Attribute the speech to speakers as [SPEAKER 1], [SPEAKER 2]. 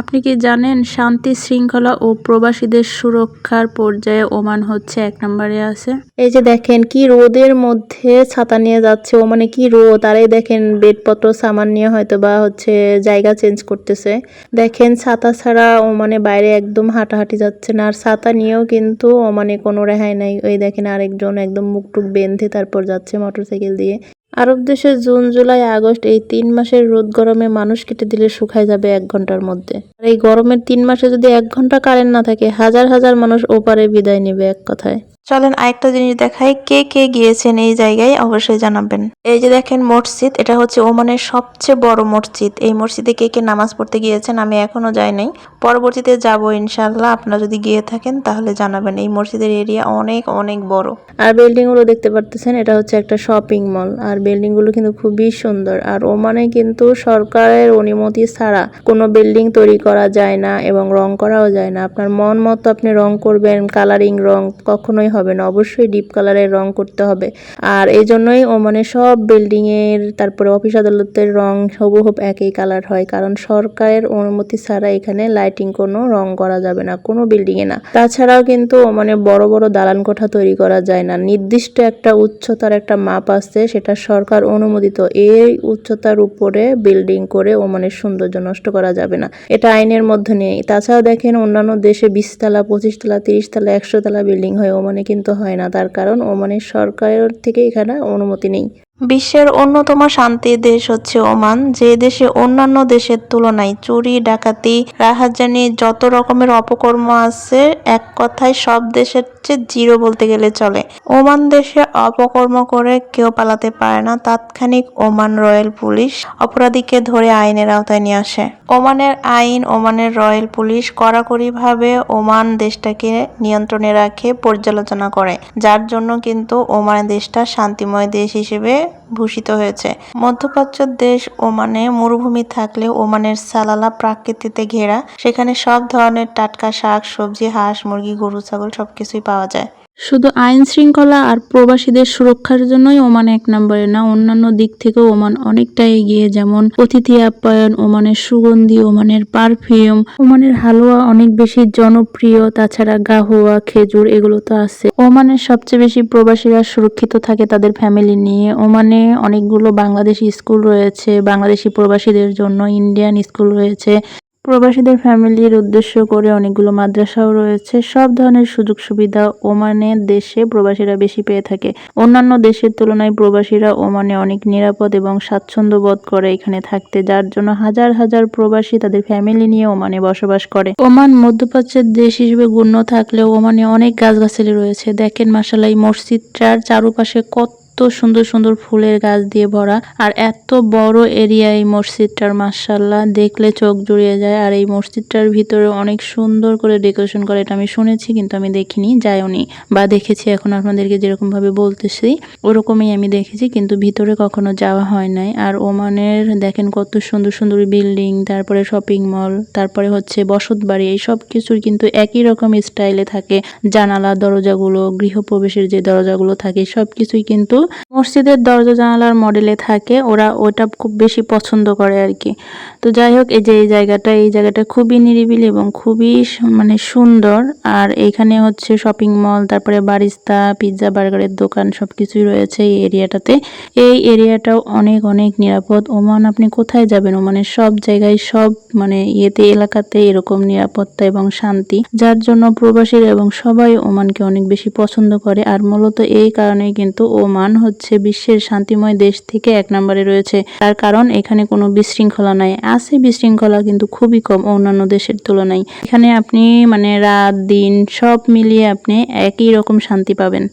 [SPEAKER 1] আপনি কি জানেন শান্তি শৃঙ্খলা ও প্রবাসীদের সুরক্ষার পর্যায়ে ওমান হচ্ছে 1 নম্বরে আছে।
[SPEAKER 2] এই যে দেখেন কি রোদের মধ্যে ছাতা নিয়ে যাচ্ছে, ওমানে কি রোদ। আর এই দেখেন বেডপত্র সামান নিয়ে হয়তো বা হচ্ছে জায়গা চেঞ্জ করতেছে। দেখেন ছাতা ছাড়া ওমানে বাইরে একদম হাঁটাহাঁটি যাচ্ছে না। আর ছাতা নিয়েও কিন্তু ওমানে কোনো রেহাই নাই। ওই দেখেন আরেকজন একদম মুখটুক বেঁধে তারপর যাচ্ছে মোটরসাইকেল দিয়ে। আরব দেশে জুন জুলাই আগস্ট এই 3 মাসের রোদ গরমে মানুষ কেটে দিলে শুকায় যাবে 1 ঘন্টার মধ্যে। আর এই গরমের 3 মাসে যদি 1 ঘন্টা কারেন্ট না থাকে, হাজার হাজার মানুষ ওপারে বিদায় নেবে এক কথায়।
[SPEAKER 3] চলেন আরেকটা জিনিস দেখাই, কে কে গিয়েছেন এই জায়গায় অবশ্যই জানাবেন। এই যে দেখেন মসজিদ, এটা হচ্ছে ওমানের সবচেয়ে বড় মসজিদ। এই মসজিদে কে কে নামাজ পড়তে গিয়েছেন, আমি এখনো যাই নাই, পরবর্তীতে যাব ইনশাআল্লাহ। আপনারা যদি গিয়ে থাকেন তাহলে জানাবেন। এই মসজিদের এরিয়া অনেক অনেক বড়।
[SPEAKER 2] আর বিল্ডিং গুলো দেখতে পারতেছেন, এটা হচ্ছে একটা শপিং মল। আর বিল্ডিং গুলো কিন্তু খুবই সুন্দর। আর ওমানে কিন্তু সরকারের অনুমতি ছাড়া কোনো বিল্ডিং তৈরি করা যায় না এবং রং করাও যায় না। আপনার মন মতো আপনি রং করবেন, কালারিং রং কখনোই হবে না, অবশ্যই ডিপ কালারের রং করতে হবে। আর এই জন্যই ওমানে সব বিল্ডিং এর তারপরে অফিস আদালতের রং হুবহু একই কালার হয়, কারণ সরকারের অনুমতি ছাড়া এখানে লাইটিং কোনো রং করা যাবে না কোনো বিল্ডিং এ না। তাছাড়াও কিন্তু ওমানে বড় বড় দালান কোঠা তৈরি করা যায় না। নির্দিষ্ট একটা উচ্চতার একটা মাপ আছে, সেটা সরকার অনুমোদিত। এই উচ্চতার উপরে বিল্ডিং করে ওমানের সৌন্দর্য নষ্ট করা যাবে না, এটা আইনের মধ্যে নেই। তাছাড়াও দেখেন অন্যান্য দেশে 20 তলা 25 তলা 30 তলা 100 তলা বিল্ডিং হয়, ওমানে কিন্তু হয় না। তার কারণ ওমানের সরকারের থেকে এখানে অনুমতি নেই।
[SPEAKER 3] বিশ্বের অন্যতম শান্তির দেশ হচ্ছে ওমান, যে দেশে অন্যান্য দেশের তুলনায় চুরি ডাকাতি রাহাজানি যত রকমের অপকর্ম আছে, এক কথায় সব দেশের চেয়ে জিরো বলতে গেলে চলে। ওমান দেশে অপকর্ম করে কেউ পালাতে পারে না, তাৎক্ষণিক ওমান রয়্যাল পুলিশ অপরাধীকে ধরে আইনের আওতায় নিয়ে আসে। ওমানের আইন, ওমানের রয়্যাল পুলিশ কড়াকড়িভাবে ওমান দেশটাকে নিয়ন্ত্রণে রাখে, পর্যালোচনা করে, যার জন্য কিন্তু ওমান দেশটা শান্তিময় দেশ হিসেবে ভূষিত হয়েছে। মধ্যপ্রাচ্যের দেশ ওমানে মরুভূমি থাকলেও ওমানের সালালা প্রাকৃতিতে ঘেরা, সেখানে সব ধরনের টাটকা শাক সবজি, হাঁস মুরগি গরু ছাগল সবকিছুই পাওয়া যায়।
[SPEAKER 1] শুধু আইন শৃঙ্খলা আর প্রবাসীদের সুরক্ষার জন্যই ওমান 1 নম্বরে না, অন্যান্য দিক থেকেও ওমান অনেকটা এগিয়ে। যেমন অতিথি আপ্যায়ন, ওমানের সুগন্ধি, ওমানের পারফিউম, ওমানের হালুয়া অনেক বেশি জনপ্রিয়। তাছাড়া গাহুয়া, খেজুর এগুলো তো আছে। ওমানের সবচেয়ে বেশি প্রবাসীরা সুরক্ষিত থাকে তাদের ফ্যামিলি নিয়ে। ওমানে অনেকগুলো বাংলাদেশি স্কুল রয়েছে বাংলাদেশি প্রবাসীদের জন্য, ইন্ডিয়ান স্কুল রয়েছে, প্রবাসীদের ফ্যামিলির উদ্দেশ্য করে অনেকগুলো মাদ্রাসাও রয়েছে। সব ধরনের সুযোগ সুবিধা ওমানের দেশে প্রবাসীরা বেশি পেয়ে থাকে। অন্যান্য দেশের তুলনায় প্রবাসীরা ওমানে অনেক নিরাপদ এবং স্বাচ্ছন্দ্য বোধ করে এখানে থাকতে, যার জন্য হাজার হাজার প্রবাসী তাদের ফ্যামিলি নিয়ে ওমানে বসবাস করে। ওমান মধ্যপ্রাচ্যের দেশ হিসেবে গণ্য থাকলেও ওমানে অনেক গাছগাছালি রয়েছে। দেখেন মাশাআল্লাহ, এই মসজিদটার চারপাশে কত সুন্দর সুন্দর ফুলের গাছ দিয়ে ভরা, আর এত বড় এরিয়া এই মসজিদটার, মাশাআল্লাহ দেখলে চোখ জুড়িয়ে যায়। আর এই মসজিদটার ভিতরে অনেক সুন্দর করে ডেকোরেশন করে, এটা আমি শুনেছি কিন্তু আমি দেখিনি, যাইওনি, বা দেখেছি এখন আপনাদেরকে যেরকম ভাবে বলতেছি ওরকমই আমি দেখেছি, কিন্তু ভিতরে কখনো যাওয়া হয় নাই। আর ওমানের দেখেন কত সুন্দর সুন্দর বিল্ডিং, তারপরে শপিং মল, তারপরে হচ্ছে বসত বাড়ি, এই সব কিছুর কিন্তু একই রকম স্টাইলে থাকে। জানালা দরজাগুলো, গৃহপ্রবেশের যে দরজাগুলো থাকে সবকিছুই কিন্তু মসজিদের দরজা জানালার মডেলে থাকে। ওরা ওটা খুব বেশি পছন্দ করে আর কি। তো যাই হোক, এই যে এই জায়গাটা খুবই নিরিবিলি এবং খুবই মানে সুন্দর। আর এইখানে হচ্ছে শপিং মল, তারপরে বারিস্তা, পিৎজা বার্গারের দোকান সবকিছুই রয়েছে এই এরিয়াটাতে। এই এরিয়াটাও অনেক অনেক নিরাপদ। ওমান আপনি কোথায় যাবেন, ওমানের সব জায়গায় সব মানে এলাকাতে এরকম নিরাপত্তা এবং শান্তি, যার জন্য প্রবাসীরা এবং সবাই ওমানকে অনেক বেশি পছন্দ করে। আর মূলত এই কারণেই কিন্তু ওমান হচ্ছে বিশ্বের শান্তিময় দেশ থেকে 1 নম্বরে রয়েছে। তার কারণ এখানে কোনো বিশৃঙ্খলা নাই, আছে বিশৃঙ্খলা কিন্তু খুবই কম অন্যান্য দেশের তুলনায়। এখানে আপনি মানে রাত দিন সব মিলিয়ে আপনি একই রকম শান্তি পাবেন।